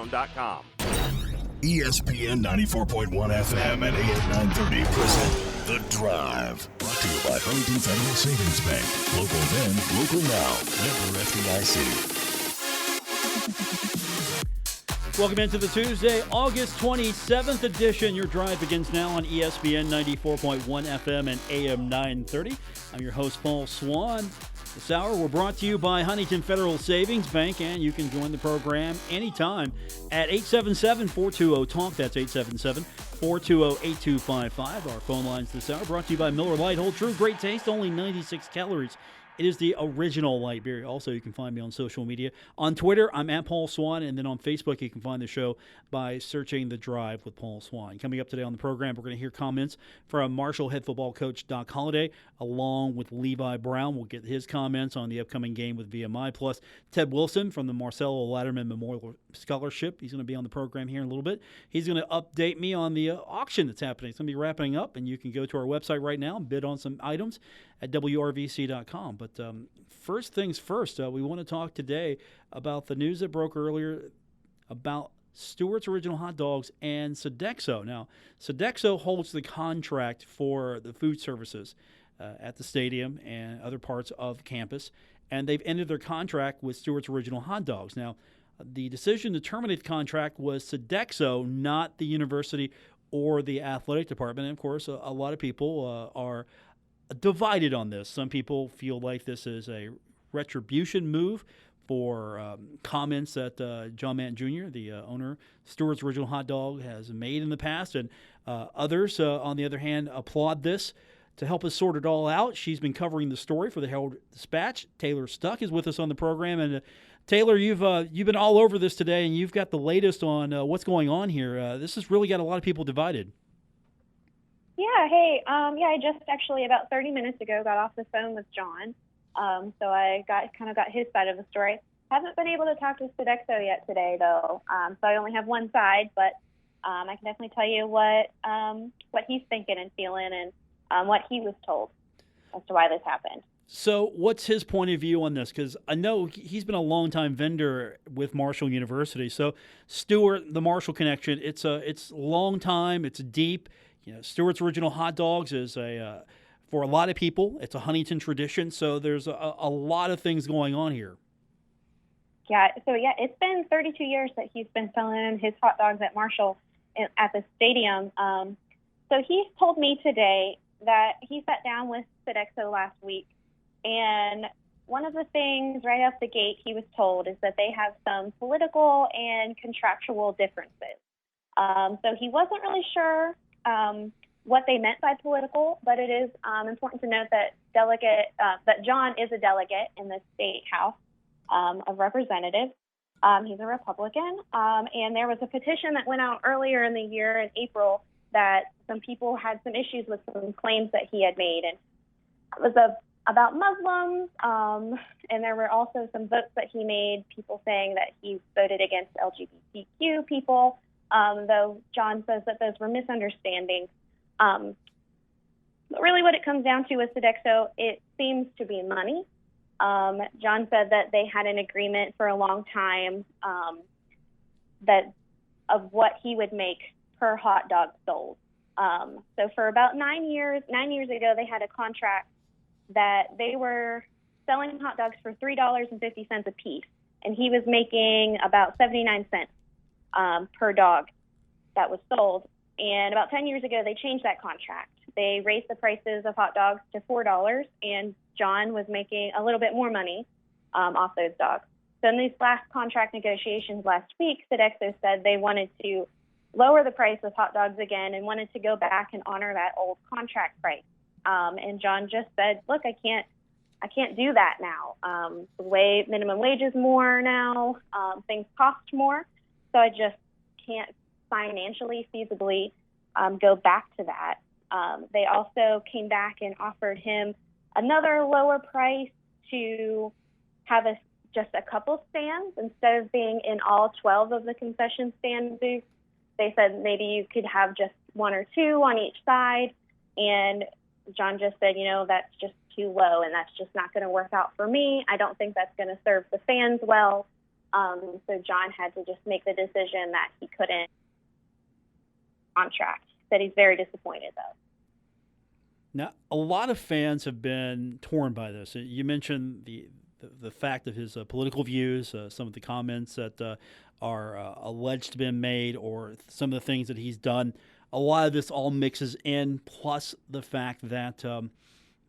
SoundCloud.com. ESPN 94.1 FM and AM 930 present The Drive. Brought to you by Herald Federal Savings Bank. Local then, local now. Member FDIC. Welcome into the Tuesday, August 27th edition. Your drive begins now on ESPN 94.1 FM and AM 930. I'm your host, Paul Swann. This hour, we're brought to you by Huntington Federal Savings Bank, and you can join the program anytime at 877-420-TALK. That's 877-420-8255. Our phone lines this hour brought to you by Miller Lite. Hold true, great taste, only 96 calories. It is the original light beer. Also, you can find me on social media. On Twitter, I'm at Paul Swann, and then on Facebook, you can find the show by searching The Drive with Paul Swann. Coming up today on the program, we're going to hear comments from Marshall head football coach Doc Holliday, along with Levi Brown. We'll get his comments on the upcoming game with VMI, plus Ted Wilson from the Marcelo Latterman Memorial Scholarship. He's going to be on the program here in a little bit. He's going to update me on the auction that's happening. It's going to be wrapping up, and you can go to our website right now and bid on some items at WRVC.com. But first things first, we want to talk today about the news that broke earlier about Stewarts Original Hot Dogs and Sodexo. Now, Sodexo holds the contract for the food services at the stadium and other parts of campus, and they've ended their contract with Stewarts Original Hot Dogs. Now, the decision to terminate the contract was Sodexo, not the university or the athletic department. And, of course, a lot of people are divided on this. Some people feel like this is a retribution move for comments that John Mann Jr., the owner, Stewart's Original Hot Dog, has made in the past. And others, on the other hand, applaud this. To help us sort it all out, she's been covering the story for the Herald-Dispatch. Taylor Stuck is with us on the program. And Taylor, you've been all over this today, and you've got the latest on what's going on here. This has really got a lot of people divided. Yeah, hey, I just actually about 30 minutes ago got off the phone with John, so I got his side of the story. Haven't been able to talk to Sodexo yet today, though, so I only have one side, but I can definitely tell you what he's thinking and feeling and what he was told as to why this happened. So what's his point of view on this? Because I know he's been a longtime vendor with Marshall University. So Stewart, the Marshall connection, it's long time, it's deep. You know, Stewart's Original Hot Dogs is for a lot of people, it's a Huntington tradition. So there's a lot of things going on here. Yeah, it's been 32 years that he's been selling his hot dogs at Marshall at the stadium. So he told me today that he sat down with Sodexo last week, and one of the things right off the gate he was told is that they have some political and contractual differences. So he wasn't really sure what they meant by political, but it is important to note that that John is a delegate in the state house of representatives. He's a Republican, and there was a petition that went out earlier in the year in April that some people had some issues with some claims that he had made, and it was about Muslims, and there were also some votes that he made, people saying that he voted against LGBTQ people, though John says that those were misunderstandings. But really what it comes down to with Sodexo, it seems to be money. John said that they had an agreement for a long time of what he would make per hot dog sold. So for about 9 years ago, they had a contract that they were selling hot dogs for $3.50 a piece, and he was making about 79 cents per dog that was sold. And about 10 years ago, they changed that contract. They raised the prices of hot dogs to $4, and John was making a little bit more money off those dogs. So in these last contract negotiations last week, Sodexo said they wanted to lower the price of hot dogs again and wanted to go back and honor that old contract price. And John just said, look, I can't do that now. The minimum wage is more now. Things cost more. So I just can't financially feasibly go back to that. They also came back and offered him another lower price to have just a couple stands instead of being in all 12 of the concession stand booths. They said maybe you could have just one or two on each side. And John just said, that's just too low and that's just not going to work out for me. I don't think that's going to serve the fans well. So John had to just make the decision that he couldn't contract. He said he's very disappointed, though. Now, a lot of fans have been torn by this. You mentioned the fact of his political views, some of the comments that are alleged to have been made, or some of the things that he's done. A lot of this all mixes in, plus the fact that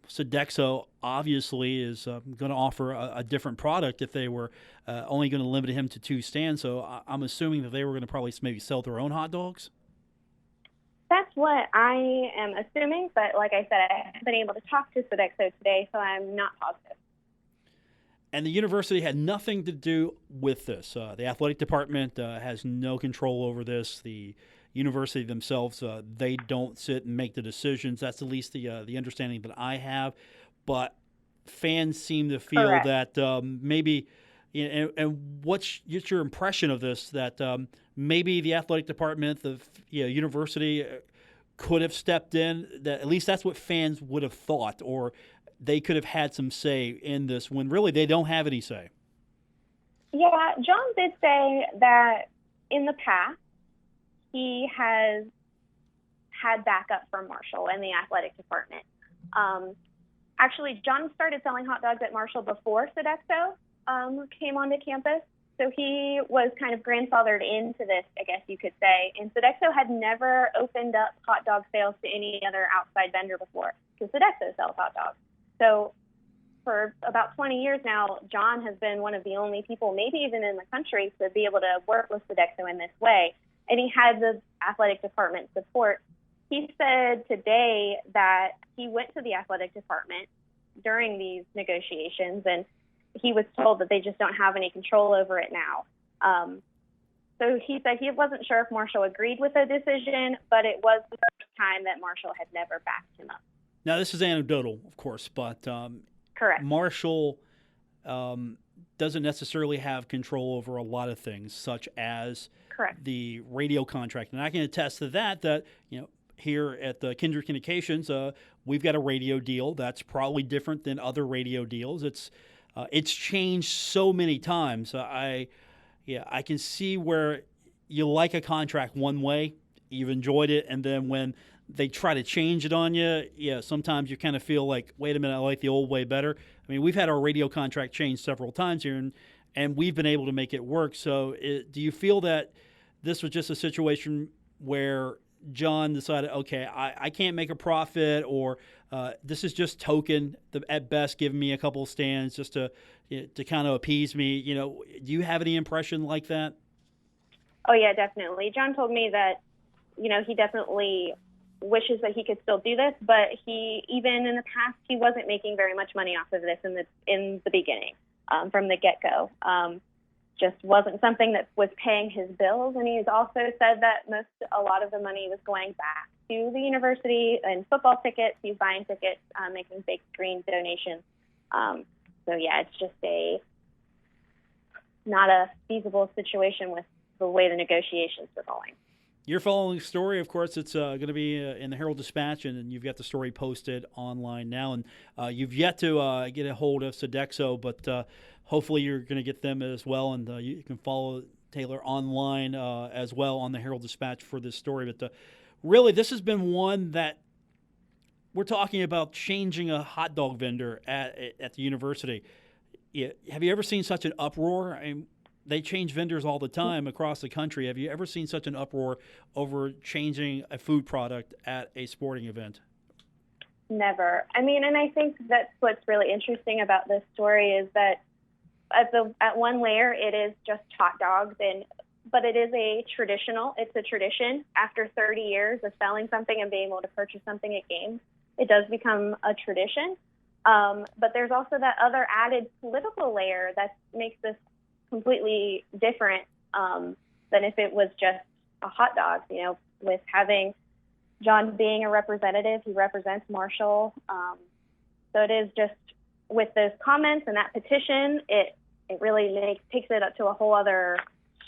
Sodexo obviously is going to offer a different product if they were only going to limit him to 2 stands. So I'm assuming that they were going to probably maybe sell their own hot dogs. That's what I am assuming, but like I said, I haven't been able to talk to Sodexo today, so I'm not positive. And the university had nothing to do with this. The athletic department has no control over this. The university themselves, they don't sit and make the decisions. That's at least the understanding that I have. But fans seem to feel Correct. that maybe, and what's your impression of this, that maybe the athletic department, the university could have stepped in, that at least that's what fans would have thought, or they could have had some say in this when really they don't have any say. Yeah, John did say that in the past he has had backup from Marshall and the athletic department. Actually, John started selling hot dogs at Marshall before Sodexo came onto campus. So he was kind of grandfathered into this, I guess you could say. And Sodexo had never opened up hot dog sales to any other outside vendor before, because Sodexo sells hot dogs. So for about 20 years now, John has been one of the only people, maybe even in the country, to be able to work with Sodexo in this way. And he had the athletic department support. He said today that he went to the athletic department during these negotiations, and he was told that they just don't have any control over it now. So he said he wasn't sure if Marshall agreed with the decision, but it was the first time that Marshall had never backed him up. Now, this is anecdotal, of course, but Correct. Marshall doesn't necessarily have control over a lot of things, such as Correct. the radio contract. And I can attest to that, here at the Kindred Communications, we've got a radio deal that's probably different than other radio deals. It's changed so many times. I can see where you like a contract one way, you've enjoyed it, and then when they try to change it on you, sometimes you kind of feel like, wait a minute, I like the old way better. I mean, we've had our radio contract changed several times here, and we've been able to make it work. So do you feel that this was just a situation where John decided, okay, I can't make a profit, or this is just token, at best, giving me a couple of stands just to kind of appease me? Do you have any impression like that? Oh, yeah, definitely. John told me that, he definitely wishes that he could still do this, but even in the past, he wasn't making very much money off of this in the beginning, from the get-go. Just wasn't something that was paying his bills. And he's also said that a lot of the money was going back to the university and football tickets. He's buying tickets, making big screen donations. So yeah, it's just not a feasible situation with the way the negotiations are going. You're following the story. Of course, it's going to be in the Herald-Dispatch, and you've got the story posted online now. And you've yet to get a hold of Sodexo, but hopefully you're going to get them as well. And you can follow Taylor online as well on the Herald-Dispatch for this story. But really, this has been one that we're talking about changing a hot dog vendor at the university. Have you ever seen such an uproar? I mean, they change vendors all the time across the country. Have you ever seen such an uproar over changing a food product at a sporting event? Never. I mean, and I think that's what's really interesting about this story is that at one layer, it is just hot dogs, but it is it's a tradition. After 30 years of selling something and being able to purchase something at games, it does become a tradition. But there's also that other added political layer that makes this completely different than if it was just a hot dog, with having John being a representative, he represents Marshall. So it is just with those comments and that petition, it really takes it up to a whole other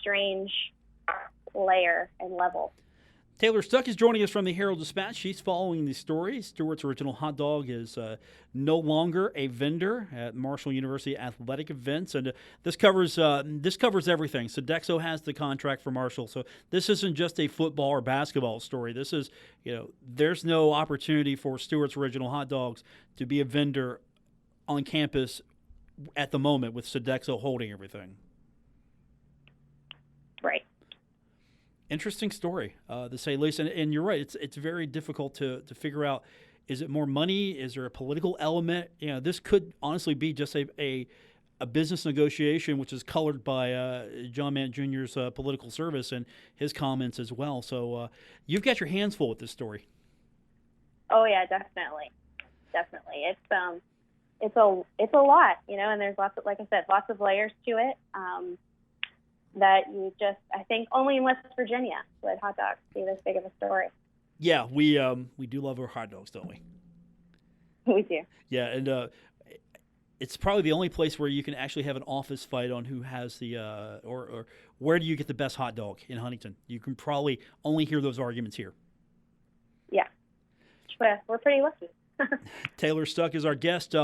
strange layer and level. Taylor Stuck is joining us from the Herald-Dispatch. She's following the story. Stewarts Original Hot Dog is no longer a vendor at Marshall University athletic events, and this covers everything. Sodexo has the contract for Marshall, so this isn't just a football or basketball story. This is, there's no opportunity for Stewarts Original Hot Dogs to be a vendor on campus at the moment with Sodexo holding everything. Right. Interesting story, to say the least. And you're right. It's very difficult to figure out. Is it more money? Is there a political element? This could honestly be just a business negotiation, which is colored by John Mant Jr.'s political service and his comments as well. So you've got your hands full with this story. Oh yeah, definitely. It's a lot, and there's lots of, like I said, lots of layers to it. That you just, I think, only in West Virginia would hot dogs be this big of a story. Yeah, we do love our hot dogs, don't we? We do. Yeah, and it's probably the only place where you can actually have an office fight on who has the or where do you get the best hot dog in Huntington. You can probably only hear those arguments here. Yeah, we're pretty lucky. Taylor Stuck is our guest.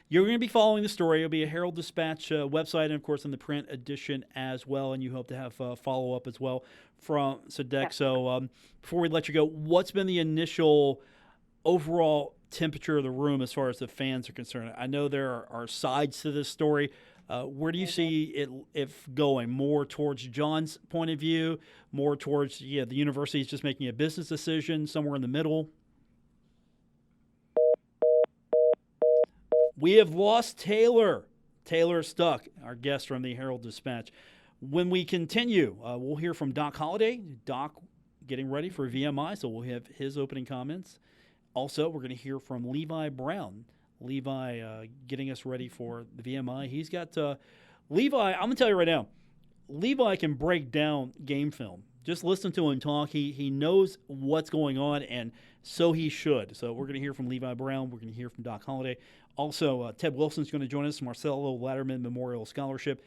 You're going to be following the story. It'll be a Herald-Dispatch website and, of course, in the print edition as well. And you hope to have follow-up as well from Sodexo. Yeah. Before we let you go, what's been the initial overall temperature of the room as far as the fans are concerned? I know there are sides to this story. Where do you see it going? More towards John's point of view? More towards, the university is just making a business decision, somewhere in the middle? We have lost Taylor. Taylor Stuck, our guest from the Herald-Dispatch. When we continue, we'll hear from Doc Holliday. Doc getting ready for VMI, so we'll have his opening comments. Also, we're going to hear from Levi Brown. Levi getting us ready for the VMI. He's got Levi, I'm going to tell you right now, Levi can break down game film. Just listen to him talk. He knows what's going on, and so he should. So we're going to hear from Levi Brown. We're going to hear from Doc Holliday. Also, Ted Wilson's going to join us, Marcelo Latterman Memorial Scholarship.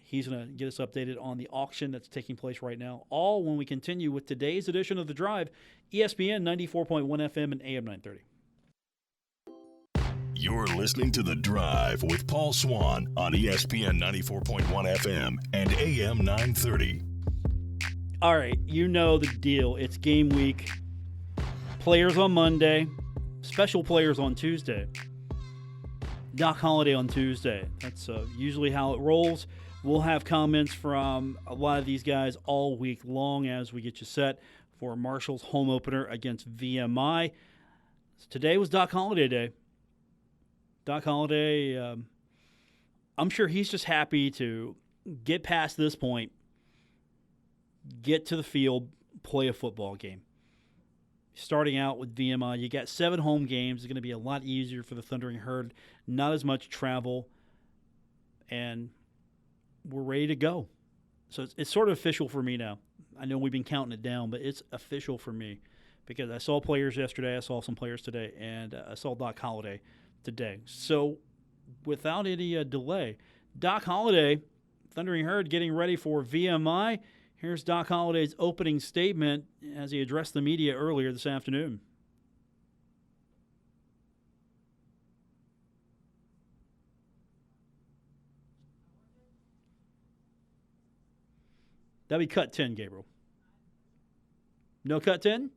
He's going to get us updated on the auction that's taking place right now, all when we continue with today's edition of The Drive, ESPN 94.1 FM and AM 930. You're listening to The Drive with Paul Swann on ESPN 94.1 FM and AM 930. All right, you know the deal. It's game week. Players on Monday, special players on Tuesday. Doc Holliday on Tuesday. That's usually how it rolls. We'll have comments from a lot of these guys all week long as we get you set for Marshall's home opener against VMI. Today was Doc Holliday Day. Doc Holliday, I'm sure he's just happy to get past this point, get to the field, play a football game. Starting out with VMI, you got 7 home games. It's going to be a lot easier for the Thundering Herd. Not as much travel, and we're ready to go. So it's sort of official for me now. I know we've been counting it down, but it's official for me because I saw players yesterday, I saw some players today, and I saw Doc Holliday today. So without any delay, Doc Holliday, Thundering Herd, getting ready for VMI. Here's Doc Holliday's opening statement as he addressed the media earlier this afternoon. That'd be cut 10, Gabriel. No cut 10?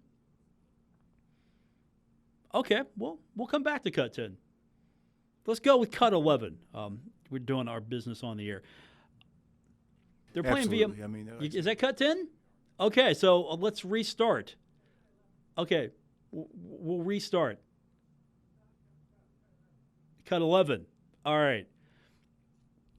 Okay, well, we'll come back to cut 10. Let's go with cut 11. We're doing our business on the air. They're playing Absolutely. VM. Is that cut 10? Okay, so let's restart. Okay, we'll restart. Cut 11. All right.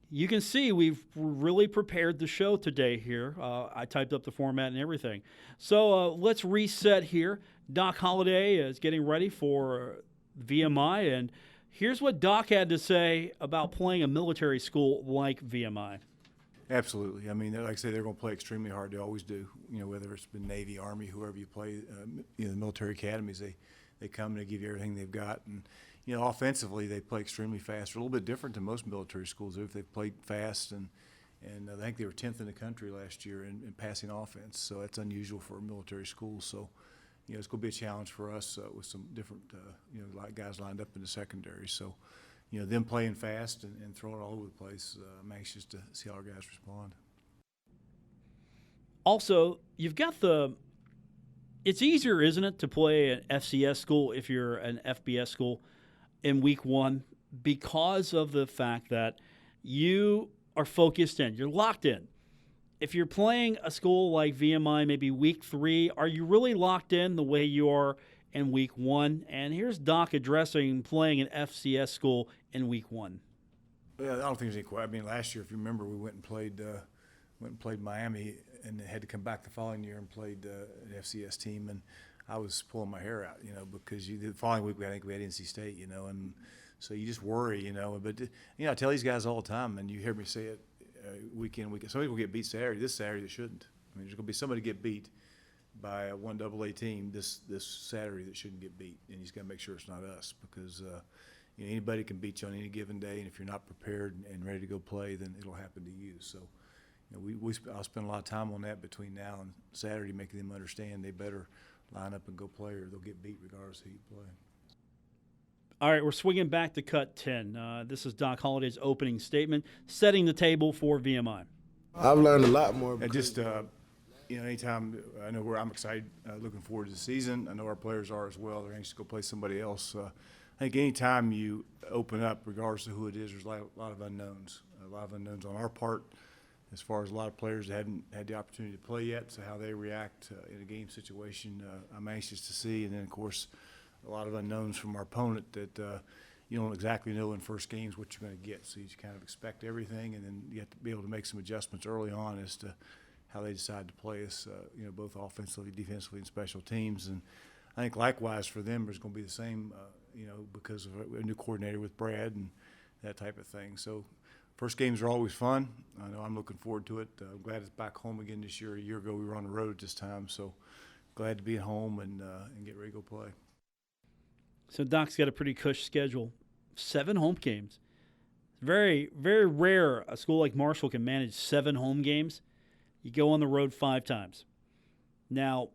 You can see we've really prepared the show today here. I typed up the format and everything. So let's reset here. Doc Holliday is getting ready for VMI, and here's what Doc had to say about playing a military school like VMI. Absolutely. I mean, like I say, they're going to play extremely hard. They always do. Whether it's been Navy, Army, whoever you play, the military academies, they come and they give you everything they've got. And, offensively, they play extremely fast. They're a little bit different than most military schools. If they've played fast and, And I think they were 10th in the country last year in passing offense, so that's unusual for a military school. So, it's going to be a challenge for us with some different, like guys lined up in the secondary. So, them playing fast and throwing all over the place, I'm anxious to see how our guys respond. Also, you've got it's easier, isn't it, to play an FCS school if you're an FBS school in week one because of the fact that you are focused in. You're locked in. If you're playing a school like VMI, maybe week 3, are you really locked in the way you are in week 1? And here's Doc addressing playing an FCS school in week 1. Yeah, I don't think there's any question. I mean, last year, if you remember, we went and played Miami and had to come back the following year and played an FCS team, and I was pulling my hair out, because the following week I think we had NC State, and so you just worry, But I tell these guys all the time, and you hear me say it week in, week out. Somebody will get beat this Saturday that shouldn't. I mean, there's going to be somebody get beat by a 1AA team this Saturday that shouldn't get beat, and you just got to make sure it's not us because anybody can beat you on any given day, and if you're not prepared and ready to go play, then it'll happen to you. So, I'll spend a lot of time on that between now and Saturday, making them understand they better line up and go play, or they'll get beat regardless of who you play. All right, we're swinging back to cut 10. This is Doc Holliday's opening statement, setting the table for VMI. I've learned a lot more. And just, anytime I know I'm excited, looking forward to the season. I know our players are as well. They're anxious to go play somebody else. I think anytime you open up, regardless of who it is, there's a lot of unknowns. A lot of unknowns on our part, as far as a lot of players that hadn't had the opportunity to play yet, so how they react in a game situation, I'm anxious to see. And then, of course, a lot of unknowns from our opponent that you don't exactly know in first games what you're going to get. So you just kind of expect everything, and then you have to be able to make some adjustments early on as to how they decide to play us, both offensively, defensively, and special teams. And I think likewise for them, there's going to be the same, because of a new coordinator with Brad and that type of thing. So first games are always fun. I know I'm looking forward to it. I'm glad it's back home again this year. A year ago we were on the road at this time, so glad to be at home and get ready to go play. So Doc's got a pretty cush schedule, 7 home games. Very, very rare a school like Marshall can manage 7 home games. You go on the road 5 times. Now,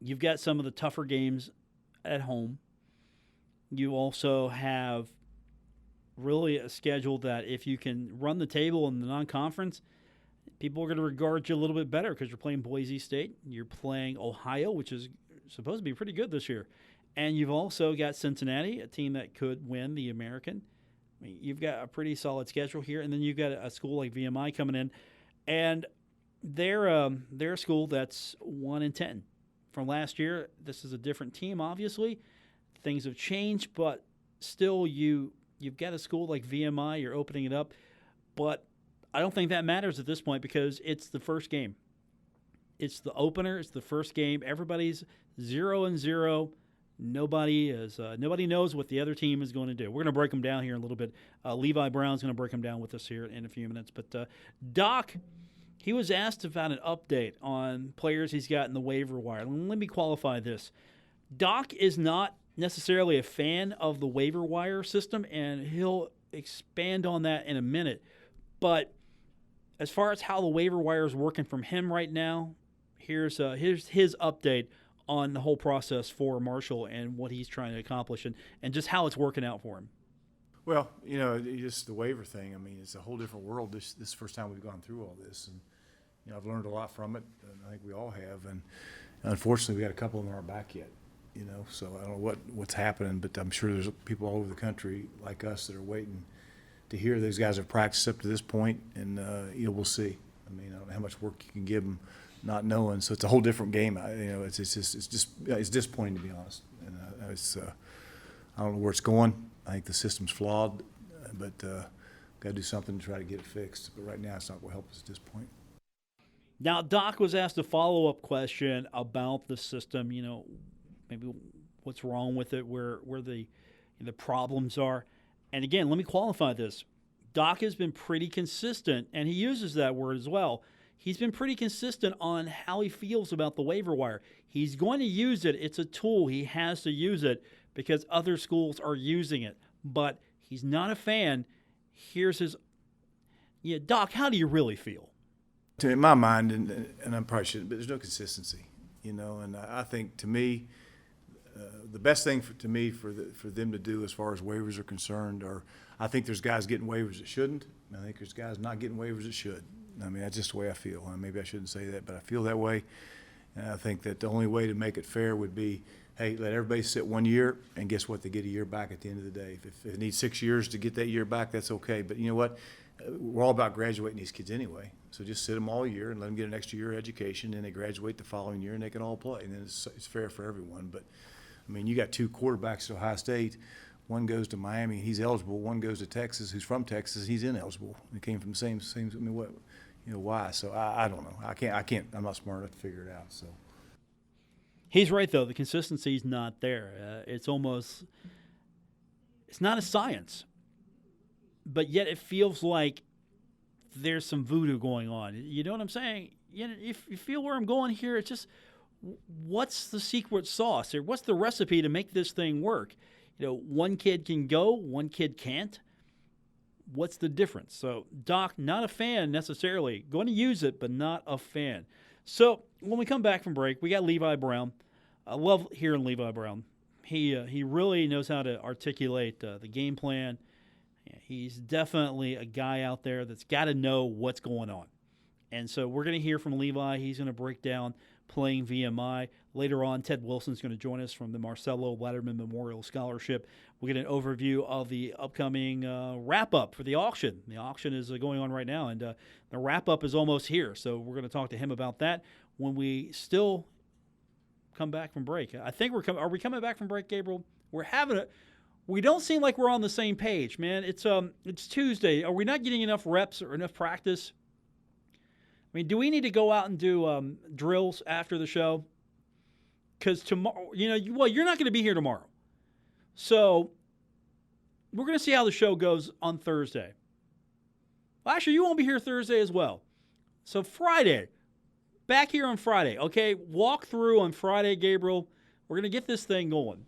you've got some of the tougher games at home. You also have really a schedule that if you can run the table in the non-conference, people are going to regard you a little bit better because you're playing Boise State. You're playing Ohio, which is supposed to be pretty good this year. And you've also got Cincinnati, a team that could win the American. I mean, you've got a pretty solid schedule here. And then you've got a school like VMI coming in. And they're a school that's 1-10. From last year, this is a different team, obviously. Things have changed, but still you've got a school like VMI. You're opening it up. But I don't think that matters at this point because it's the first game. It's the opener. It's the first game. Everybody's 0-0. Nobody knows what the other team is going to do. We're going to break them down here in a little bit. Levi Brown's going to break them down with us here in a few minutes. But Doc, he was asked about an update on players he's got in the waiver wire. Let me qualify this. Doc is not necessarily a fan of the waiver wire system, and he'll expand on that in a minute. But as far as how the waiver wire is working from him right now, here's his update on the whole process for Marshall and what he's trying to accomplish and just how it's working out for him. Well, just the waiver thing, I mean, it's a whole different world. This is the first time we've gone through all this. And, I've learned a lot from it, and I think we all have. And unfortunately, we got a couple of them aren't back yet, So I don't know what's happening, but I'm sure there's people all over the country like us that are waiting to hear those guys have practiced up to this point, and, we'll see. I mean, I don't know how much work you can give them not knowing. So it's a whole different game. It's disappointing, to be honest. And I don't know where it's going. I think the system's flawed, but got to do something to try to get it fixed. But right now, it's not going to help us at this point. Now, Doc was asked a follow-up question about the system. Maybe what's wrong with it, where the problems are. And again, let me qualify this. Doc has been pretty consistent, and he uses that word as well. He's been pretty consistent on how he feels about the waiver wire. He's going to use it. It's a tool. He has to use it because other schools are using it. But he's not a fan. Here's his Yeah, Doc, how do you really feel? In my mind, and I probably shouldn't, but there's no consistency, and I think to me, the best thing for them to do as far as waivers are concerned, or I think there's guys getting waivers that shouldn't. I think there's guys not getting waivers that should. I mean, that's just the way I feel. Maybe I shouldn't say that, but I feel that way. And I think that the only way to make it fair would be, hey, let everybody sit 1 year, and guess what? They get a year back at the end of the day. If it needs 6 years to get that year back, that's okay. But you know what? We're all about graduating these kids anyway. So just sit them all year and let them get an extra year of education, and they graduate the following year, and they can all play. And then it's fair for everyone. But, I mean, you got two quarterbacks at Ohio State. One goes to Miami, he's eligible. One goes to Texas, who's from Texas, he's ineligible. He came from the same. I mean, what? Why? So I don't know. I can't. I'm not smart enough to figure it out. So he's right though. The consistency's not there. It's not a science, but yet it feels like there's some voodoo going on. You know what I'm saying? If you feel where I'm going here, it's just what's the secret sauce or what's the recipe to make this thing work? One kid can go, one kid can't. What's the difference? So, Doc, not a fan necessarily. Going to use it, but not a fan. So, when we come back from break, we got Levi Brown. I love hearing Levi Brown. He really knows how to articulate the game plan. He's definitely a guy out there that's got to know what's going on. And so we're going to hear from Levi. He's going to break down playing VMI. Later on, Ted Wilson's going to join us from the Marcelo Letterman Memorial Scholarship. We'll get an overview of the upcoming wrap-up for the auction. The auction is going on right now, and the wrap-up is almost here. So we're going to talk to him about that when we still come back from break. I think are we coming back from break, Gabriel? We don't seem like we're on the same page, man. It's Tuesday. Are we not getting enough reps or enough practice? I mean, do we need to go out and do drills after the show? Because tomorrow, you're not going to be here tomorrow. So we're going to see how the show goes on Thursday. Well, actually, you won't be here Thursday as well. So Friday, back here on Friday, okay? Walk through on Friday, Gabriel. We're going to get this thing going.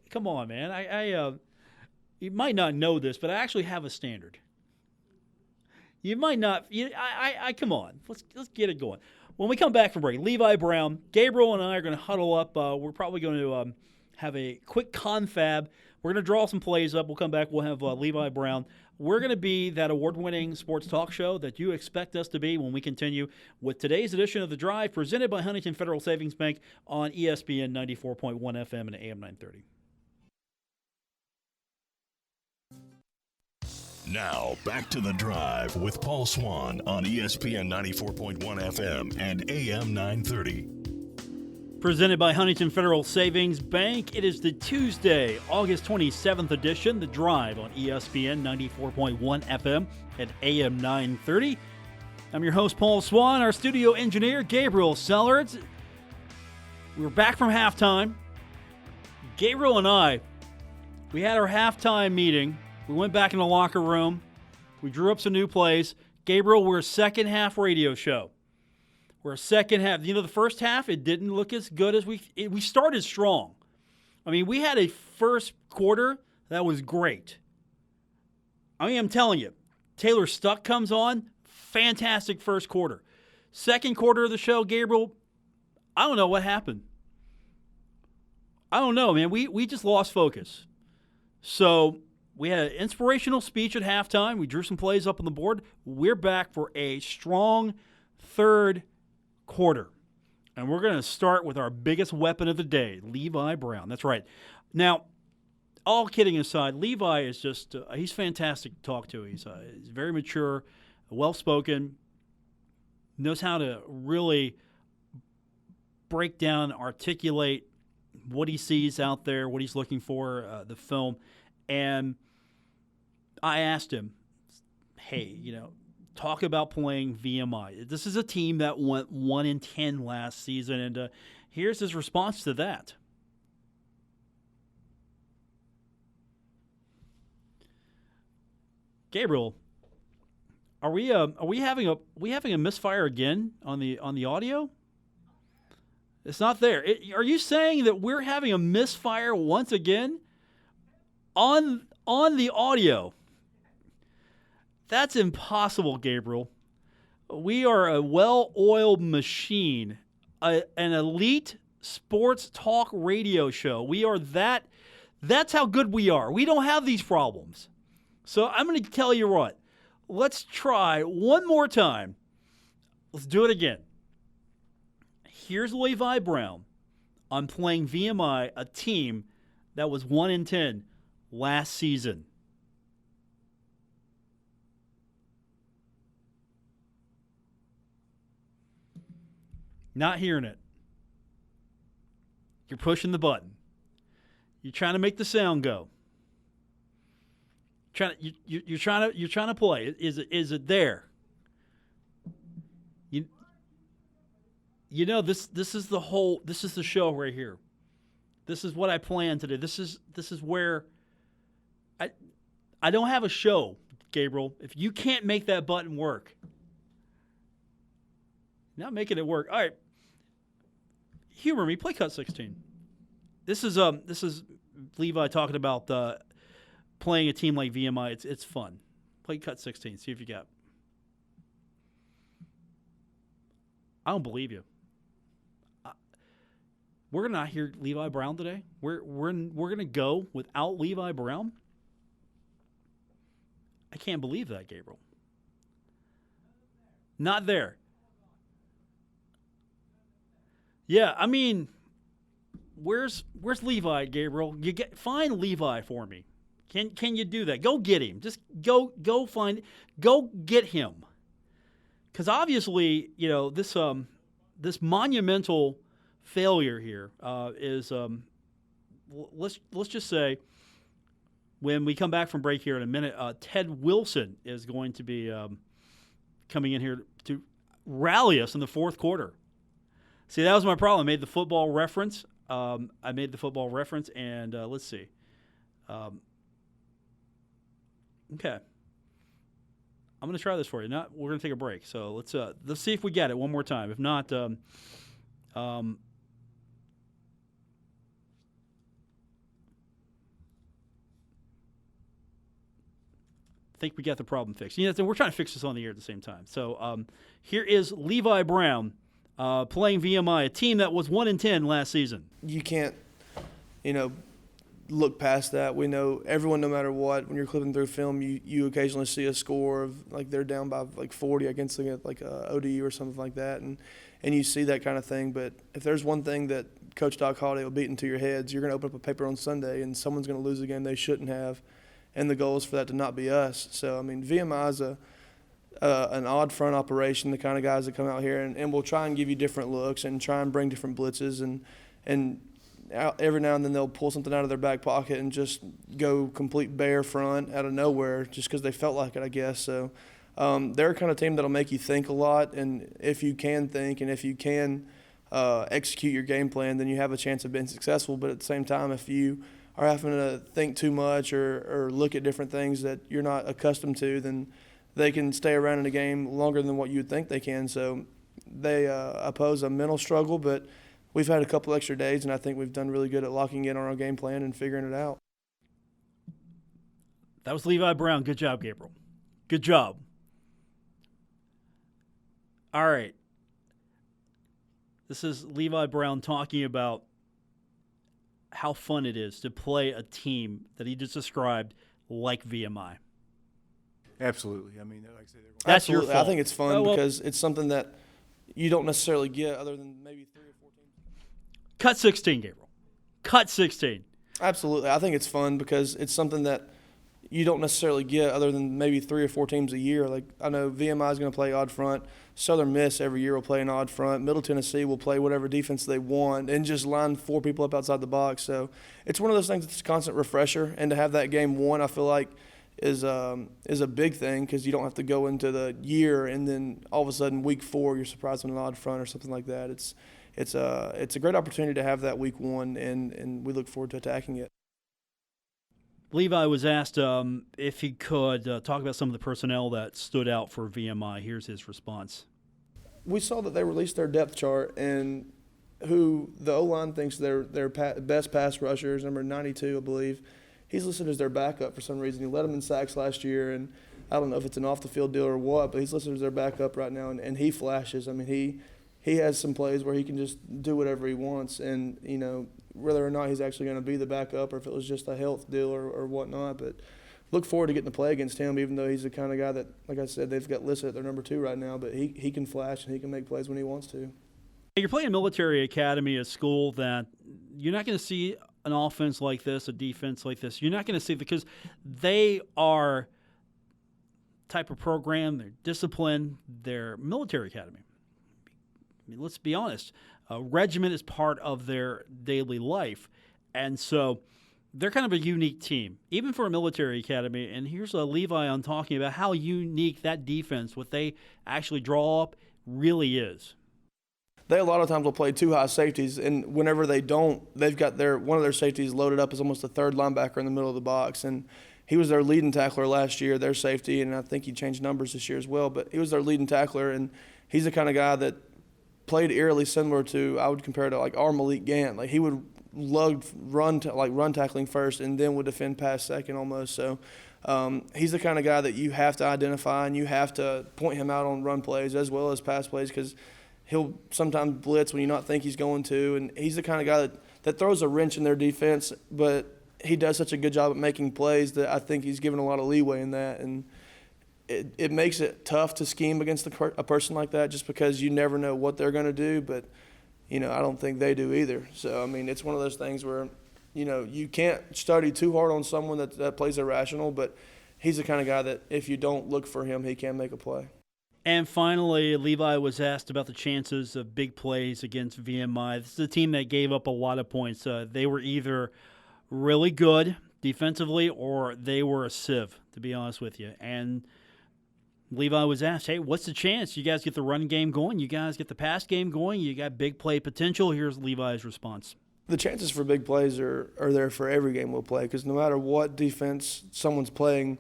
Come on, man. You might not know this, but I actually have a standard. You might not. Come on. Let's get it going. When we come back from break, Levi Brown, Gabriel, and I are going to huddle up. We're probably going to have a quick confab. We're going to draw some plays up. We'll come back. We'll have Levi Brown. We're going to be that award-winning sports talk show that you expect us to be when we continue with today's edition of The Drive, presented by Huntington Federal Savings Bank on ESPN 94.1 FM and AM 930. Now, back to The Drive with Paul Swann on ESPN 94.1 FM and AM 930. Presented by Huntington Federal Savings Bank. It is the Tuesday, August 27th edition, The Drive on ESPN 94.1 FM and AM 930. I'm your host, Paul Swann, our studio engineer, Gabriel Sellards. We're back from halftime. Gabriel and I, we had our halftime meeting. We went back in the locker room. We drew up some new plays. Gabriel, we're a second half radio show. We're a second half. The first half, it didn't look as good as we started strong. I mean, we had a first quarter that was great. I mean, I'm telling you, Taylor Stuck comes on, fantastic first quarter. Second quarter of the show, Gabriel, I don't know what happened. I don't know, man. We just lost focus. So we had an inspirational speech at halftime. We drew some plays up on the board. We're back for a strong third quarter. And we're going to start with our biggest weapon of the day, Levi Brown. That's right. Now, all kidding aside, Levi is just, he's fantastic to talk to. He's very mature, well-spoken, knows how to really break down, articulate what he sees out there, what he's looking for, the film. And I asked him, hey, talk about playing VMI. This is a team that went 1-10 last season, and here's his response to that. Gabriel, are we having a misfire again on the audio? It's not there. Are you saying that we're having a misfire once again on the audio? That's impossible, Gabriel. We are a well-oiled machine, an elite sports talk radio show. We are that. That's how good we are. We don't have these problems. So I'm going to tell you what. Let's try one more time. Let's do it again. Here's Levi Brown on playing VMI, a team that was 1-10 last season. Not hearing it. You're pushing the button. You're trying to make the sound go. You're trying to play. Is it there? You know this is the show right here. This is what I planned today. This is where I don't have a show, Gabriel. If you can't make that button work. Not making it work. All right. Humor me, play cut 16. This is Levi talking about playing a team like VMI. It's fun. Play cut 16. See if you got. I don't believe you. We're gonna not hear Levi Brown today. We're gonna go without Levi Brown. I can't believe that, Gabriel. Not there. Yeah, I mean, where's Levi, Gabriel? Find Levi for me. Can you do that? Go get him. Just go get him. Because obviously, you know, this monumental failure here is let's just say when we come back from break here in a minute, Ted Wilson is going to be coming in here to rally us in the fourth quarter. See, that was my problem. I made the football reference. And let's see. Okay. I'm going to try this for you. We're going to take a break. So let's see if we get it one more time. If not, I think we got the problem fixed. You know, we're trying to fix this on the air at the same time. So here is Levi Brown. Playing VMI, a team that was 1-10 last season. You can't, look past that. We know everyone, no matter what, when you're clipping through film, you occasionally see a score of like they're down by like 40 against like a ODU or something like that, and you see that kind of thing. But if there's one thing that Coach Doc Holliday will beat into your heads, you're going to open up a paper on Sunday and someone's going to lose a game they shouldn't have, and the goal is for that to not be us. So I mean, VMI is an odd front operation, the kind of guys that come out here and will try and give you different looks and try and bring different blitzes and every now and then they'll pull something out of their back pocket and just go complete bare front out of nowhere just because they felt like it, I guess. So they're a kind of team that'll make you think a lot, and if you can think and if you can execute your game plan, then you have a chance of being successful. But at the same time, if you are having to think too much or look at different things that you're not accustomed to, then they can stay around in a game longer than what you would think they can. So they pose a mental struggle, but we've had a couple extra days, and I think we've done really good at locking in on our game plan and figuring it out. That was Levi Brown. Good job, Gabriel. Good job. All right. This is Levi Brown talking about how fun it is to play a team that he just described like VMI. Absolutely. I mean, like I said, that's your Absolutely. fault. I think it's fun because it's something that you don't necessarily get other than maybe 3 or 4 teams. Cut 16, Gabriel. Cut 16. Absolutely. I think it's fun because it's something that you don't necessarily get other than maybe 3 or 4 teams a year. Like I know VMI is going to play odd front. Southern Miss every year will play an odd front. Middle Tennessee will play whatever defense they want and just line 4 people up outside the box. So it's one of those things that's a constant refresher. And to have that game won, I feel like, is a big thing because you don't have to go into the year and then all of a sudden week 4 you're surprised on an odd front or something like that. It's a great opportunity to have that week 1 and we look forward to attacking it. Levi was asked if he could talk about some of the personnel that stood out for VMI. Here's his response. We saw that they released their depth chart and who the O-line thinks their best pass rusher is number 92, I believe. He's listed as their backup for some reason. He led them in sacks last year, and I don't know if it's an off-the-field deal or what, but he's listed as their backup right now, and he flashes. I mean, he has some plays where he can just do whatever he wants, and, you know, whether or not he's actually going to be the backup or if it was just a health deal or whatnot. But look forward to getting to play against him, even though he's the kind of guy that, like I said, they've got listed at their number 2 right now, but he can flash and he can make plays when he wants to. You're playing military academy, a school that you're not going to see an offense like this, a defense like this. You're not going to see, because they are type of program, they're disciplined, they're military academy. I mean, let's be honest. Regiment is part of their daily life. And so they're kind of a unique team, even for a military academy. And here's Levi on talking about how unique that defense, what they actually draw up, really is. They a lot of times will play 2 high safeties, and whenever they don't, they've got one of their safeties loaded up as almost a third linebacker in the middle of the box. And he was their leading tackler last year, their safety, and I think he changed numbers this year as well. But he was their leading tackler, and he's the kind of guy that played eerily similar to, I would compare to like our Malik Gant. Like he would lug run tackling first, and then would defend pass second almost. So he's the kind of guy that you have to identify, and you have to point him out on run plays as well as pass plays, because he'll sometimes blitz when you not think he's going to, and he's the kind of guy that throws a wrench in their defense, but he does such a good job at making plays that I think he's given a lot of leeway in that, and it makes it tough to scheme against a person like that, just because you never know what they're going to do, but, you know, I don't think they do either. So, I mean, it's one of those things where, you know, you can't study too hard on someone that plays irrational, but he's the kind of guy that if you don't look for him, he can make a play. And finally, Levi was asked about the chances of big plays against VMI. This is a team that gave up a lot of points. They were either really good defensively or they were a sieve, to be honest with you. And Levi was asked, hey, what's the chance? You guys get the run game going. You guys get the pass game going. You got big play potential. Here's Levi's response. The chances for big plays are there for every game we'll play, because no matter what defense someone's playing,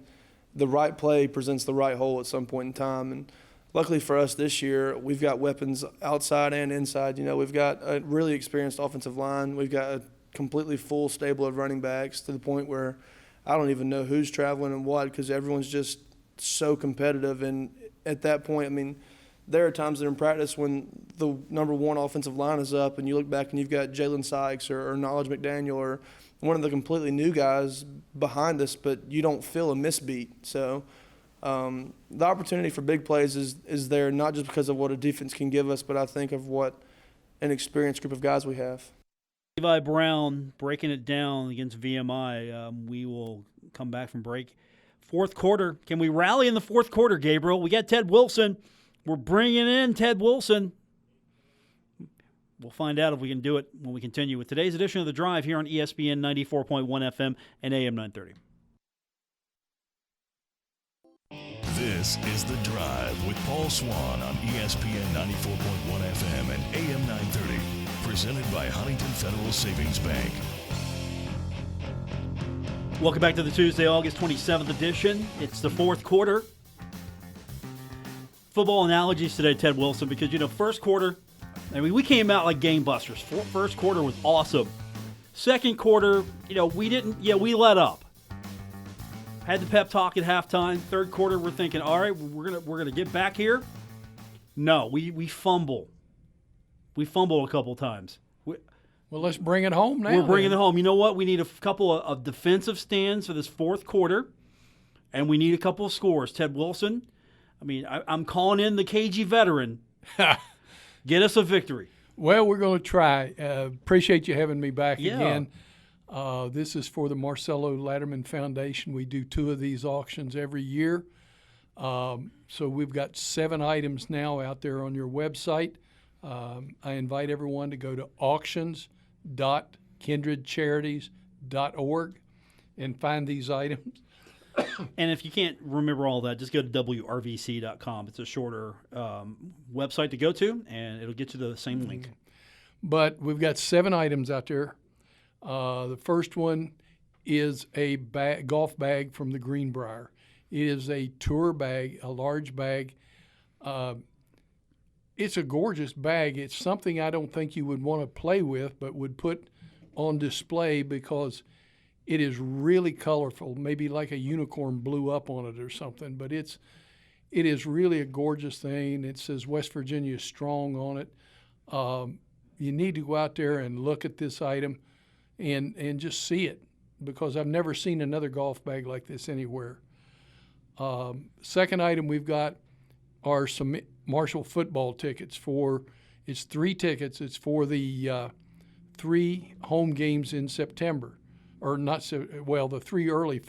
the right play presents the right hole at some point in time. And luckily for us this year, we've got weapons outside and inside. You know, we've got a really experienced offensive line. We've got a completely full stable of running backs, to the point where I don't even know who's traveling and what, because everyone's just so competitive. And at that point, I mean, there are times that in practice when the number 1 offensive line is up and you look back and you've got Jalen Sykes or Knowledge McDaniel or one of the completely new guys behind us, but you don't feel a misbeat. So the opportunity for big plays is there, not just because of what a defense can give us, but I think of what an experienced group of guys we have. Levi Brown breaking it down against VMI. We will come back from break. Fourth quarter. Can we rally in the fourth quarter, Gabriel? We got Ted Wilson. We're bringing in Ted Wilson. We'll find out if we can do it when we continue with today's edition of The Drive here on ESPN 94.1 FM and AM 930. This is The Drive with Paul Swann on ESPN 94.1 FM and AM 930. Presented by Huntington Federal Savings Bank. Welcome back to the Tuesday, August 27th edition. It's the fourth quarter. Football analogies today, Ted Wilson, because, you know, first quarter, I mean, we came out like game busters. First quarter was awesome. Second quarter, you know, we let up. Had the pep talk at halftime. Third quarter, we're thinking, all right, we're gonna get back here. No, we fumble. We fumbled a couple times. Well, let's bring it home now. We're bringing it home. You know what? We need a couple of defensive stands for this fourth quarter, and we need a couple of scores. Ted Wilson, I mean, I'm calling in the KG veteran. Get us a victory. Well, we're going to try. Appreciate you having me back again. This is for the Marcelo Latterman Foundation. We do 2 of these auctions every year. So we've got 7 items now out there on your website. I invite everyone to go to auctions.kindredcharities.org and find these items. And if you can't remember all that, just go to WRVC.com. It's a shorter website to go to, and it'll get you to the same link. But we've got 7 items out there. The first one is a golf bag from the Greenbrier. It is a tour bag, a large bag. It's a gorgeous bag. It's something I don't think you would want to play with, but would put on display because It is really colorful, maybe like a unicorn blew up on it or something, but it is really a gorgeous thing. It says West Virginia is strong on it. You need to go out there and look at this item and just see it, because I've never seen another golf bag like this anywhere. Second item we've got are some Marshall football tickets it's 3 tickets. It's for the 3 home games in September, or the 3 early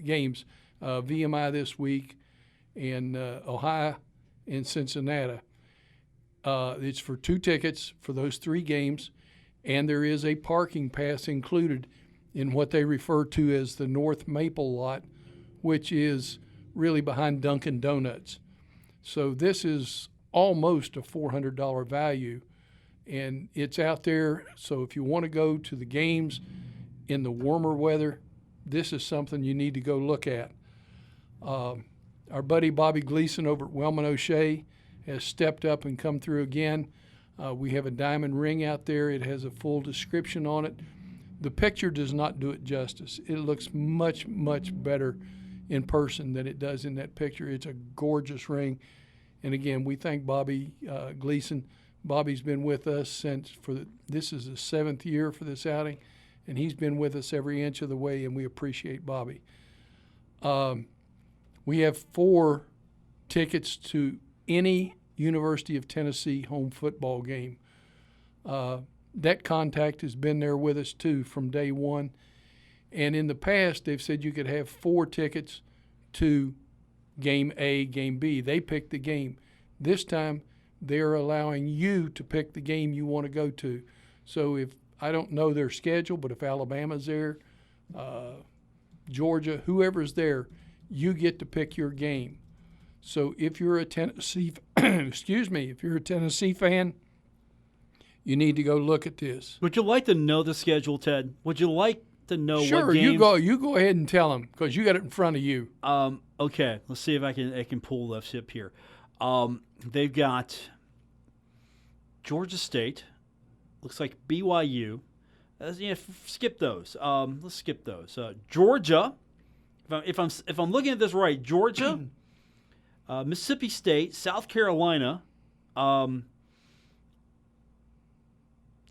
games, VMI this week, and Ohio and Cincinnati. It's for 2 tickets for those 3 games, and there is a parking pass included in what they refer to as the North Maple lot, which is really behind Dunkin' Donuts. So this is almost a $400 value, and it's out there. So if you want to go to the games in the warmer weather, this is something you need to go look at. Our buddy Bobby Gleason over at Wellman O'Shea has stepped up and come through again. We have a diamond ring out there. It has a full description on it. The picture does not do it justice. It looks much, much better in person than it does in that picture. It's a gorgeous ring. And again, we thank Bobby Gleason. Bobby's been with us this is the 7th year for this outing, and he's been with us every inch of the way, and we appreciate Bobby. We have 4 tickets to any University of Tennessee home football game. That contact has been there with us too from day one. And in the past, they've said you could have 4 tickets to game A, game B. They pick the game. This time, they're allowing you to pick the game you want to go to. So if I don't know their schedule, but if Alabama's there, Georgia, whoever's there, you get to pick your game. So if you're a Tennessee, if you're a Tennessee fan, you need to go look at this. Would you like to know the schedule, Ted? Would you like to know sure, what games? You go ahead and tell them, because you got it in front of you. Okay, let's see if I can pull this up here. They've got Georgia State. Looks like BYU. Skip those. Let's skip those. Georgia. If I'm looking at this right, Georgia, Mississippi State, South Carolina.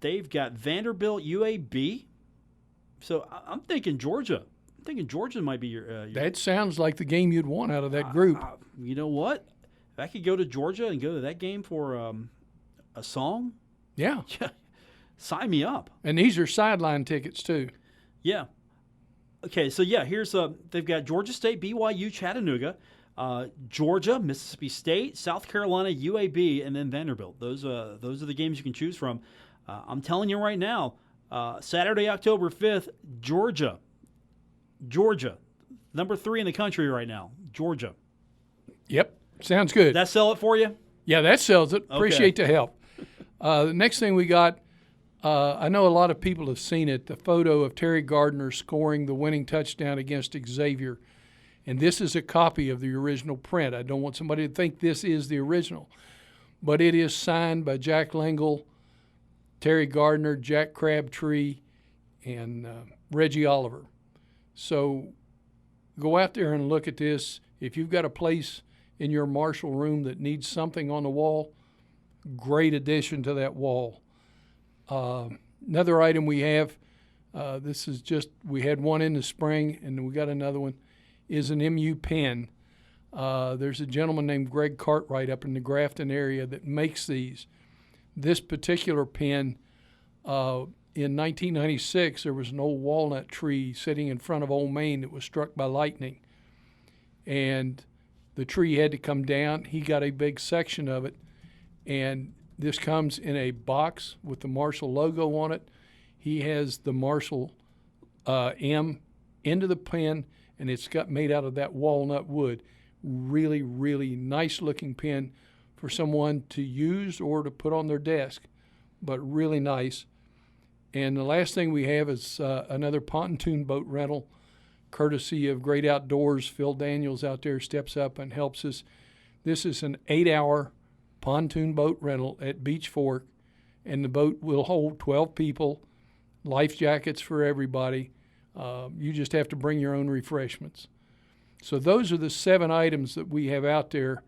They've got Vanderbilt, UAB. So I'm thinking Georgia. I'm thinking Georgia might be your that sounds like the game you'd want out of that group. You know what? If I could go to Georgia and go to that game for a song, yeah, sign me up. And these are sideline tickets too. Yeah. Okay, so here's they've got Georgia State, BYU, Chattanooga, Georgia, Mississippi State, South Carolina, UAB, and then Vanderbilt. Those are the games you can choose from. I'm telling you right now, Saturday, October 5th, Georgia, number 3 in the country right now, Georgia. Yep, sounds good. That sell it for you? Yeah, that sells it. Okay. Appreciate the help. The next thing we got, I know a lot of people have seen it, the photo of Terry Gardner scoring the winning touchdown against Xavier. And this is a copy of the original print. I don't want somebody to think this is the original. But it is signed by Jack Lingle, Terry Gardner, Jack Crabtree, and Reggie Oliver. So go out there and look at this. If you've got a place in your Marshall room that needs something on the wall, great addition to that wall. Another item we have, this is just, we had one in the spring and we got another one, is an MU pen. There's a gentleman named Greg Cartwright up in the Grafton area that makes these. This particular pen, in 1996, there was an old walnut tree sitting in front of Old Main that was struck by lightning. And the tree had to come down. He got a big section of it. And this comes in a box with the Marshall logo on it. He has the Marshall M into the pen, and it's got made out of that walnut wood. Really, really nice looking pen for someone to use or to put on their desk, but really nice. And the last thing we have is another pontoon boat rental, courtesy of Great Outdoors. Phil Daniels out there steps up and helps us. This is an 8-hour pontoon boat rental at Beach Fork, and the boat will hold 12 people, life jackets for everybody. You just have to bring your own refreshments. So those are the 7 items that we have out there.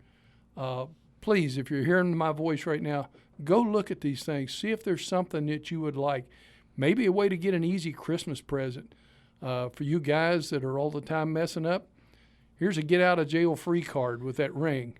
Please, if you're hearing my voice right now, go look at these things. See if there's something that you would like. Maybe a way to get an easy Christmas present. For you guys that are all the time messing up, here's a get-out-of-jail-free card with that ring.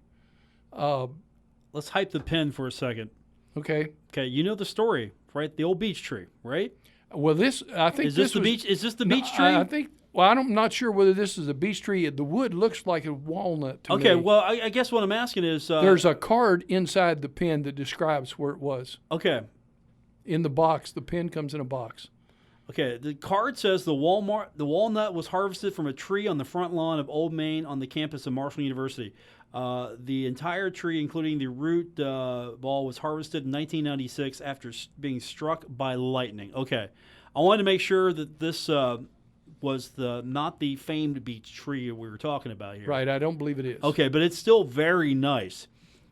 Let's hype the pin for a second. Okay. Okay, you know the story, right? The old beech tree, right? Well, I think Is this the beech tree? I think. Well, I'm not sure whether this is a beech tree. The wood looks like a walnut to me. Okay, well, I guess what I'm asking is... there's a card inside the pin that describes where it was. Okay. In the box. The pin comes in a box. Okay, the card says the walnut was harvested from a tree on the front lawn of Old Main on the campus of Marshall University. The entire tree, including the root ball, was harvested in 1996 after being struck by lightning. Okay, I wanted to make sure that this was not the famed beech tree we were talking about here. Right, I don't believe it is. Okay, but it's still very nice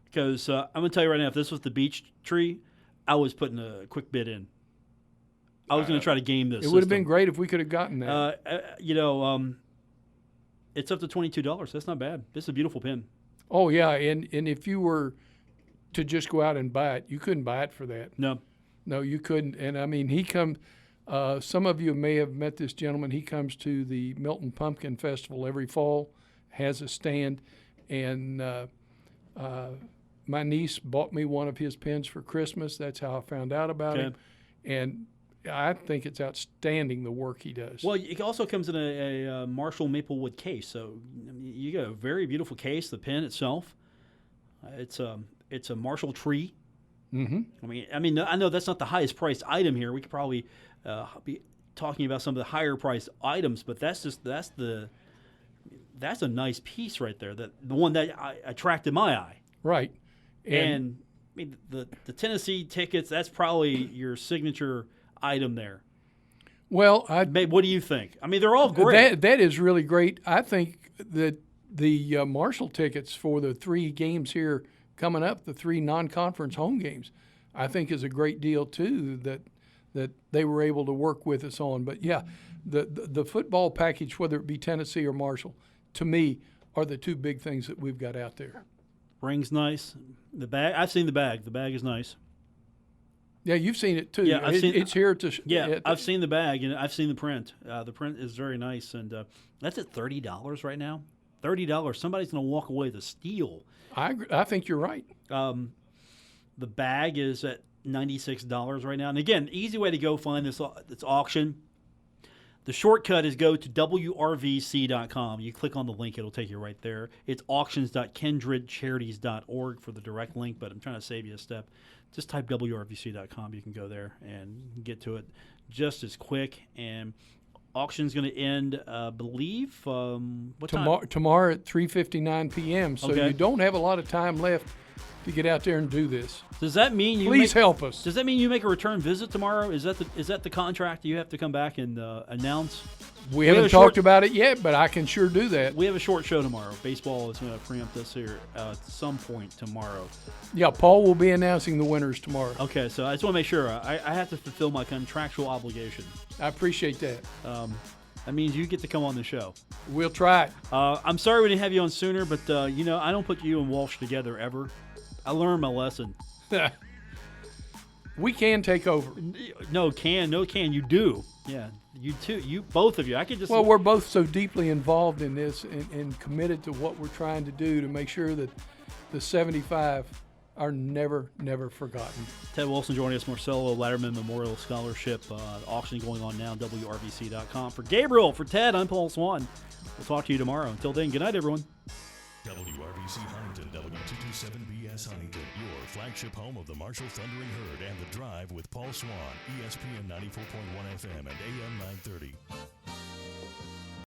because I'm going to tell you right now, if this was the beech tree, I was putting a quick bid in. I was going to try to game this. It would have been great if we could have gotten that. It's up to $22. That's not bad. This is a beautiful pin. Oh, yeah, and if you were to just go out and buy it, you couldn't buy it for that. No, you couldn't. And, I mean, he comes some of you may have met this gentleman. He comes to the Milton Pumpkin Festival every fall, has a stand, and my niece bought me one of his pins for Christmas. That's how I found out about him. And I think it's outstanding, the work he does. Well, it also comes in a Marshall Maplewood case. So you got a very beautiful case. The pin itself, it's a Marshall tree. Mm-hmm. I mean, I know that's not the highest priced item here. We could probably be talking about some of the higher priced items, but that's a nice piece right there. The one that attracted my eye. Right. And I mean, the Tennessee tickets. That's probably your signature item there. Well, what do you think? I mean, they're all great. That is really great. I think that the Marshall tickets for the 3 games here coming up, the 3 non-conference home games, I think is a great deal too that they were able to work with us on. But yeah, the football package, whether it be Tennessee or Marshall, to me are the 2 big things that we've got out there. Ring's nice. The bag, I've seen the bag. The bag is nice. Yeah, you've seen it too. Yeah, it's here to. I've seen the bag and I've seen the print. The print is very nice, and that's at $30 right now. $30. Somebody's going to walk away with a steal. I agree. I think you're right. The bag is at $96 right now, and again, easy way to go find this auction. The shortcut is go to WRVC.com. You click on the link, it'll take you right there. It's auctions.kindredcharities.org for the direct link, but I'm trying to save you a step. Just type WRVC.com. You can go there and get to it just as quick. And auction's going to end, I believe, what time? Tomorrow at 3:59 p.m. So you don't have a lot of time left to get out there and do this. Does that mean Please help us. Does that mean you make a return visit tomorrow? Is that the contract you have to come back and announce? We haven't talked about it yet, but I can sure do that. We have a short show tomorrow. Baseball is going to preempt us here at some point tomorrow. Yeah, Paul will be announcing the winners tomorrow. Okay, so I just want to make sure. I have to fulfill my contractual obligation. I appreciate that. That means you get to come on the show. We'll try. I'm sorry we didn't have you on sooner, but I don't put you and Walsh together ever. I learned my lesson. We can take over. No can. You do. Yeah, you too. You both of you. I could just. Well, we're both so deeply involved in this and committed to what we're trying to do to make sure that the 75 are never forgotten. Ted Wilson joining us, Marcelo Latterman Memorial Scholarship auction going on now. WRVC.com. For Gabriel, for Ted, I'm Paul Swann. We'll talk to you tomorrow. Until then, good night, everyone. WRVC Huntington, W227BS Huntington, your flagship home of the Marshall Thundering Herd and The Drive with Paul Swann, ESPN 94.1 FM and AM 930.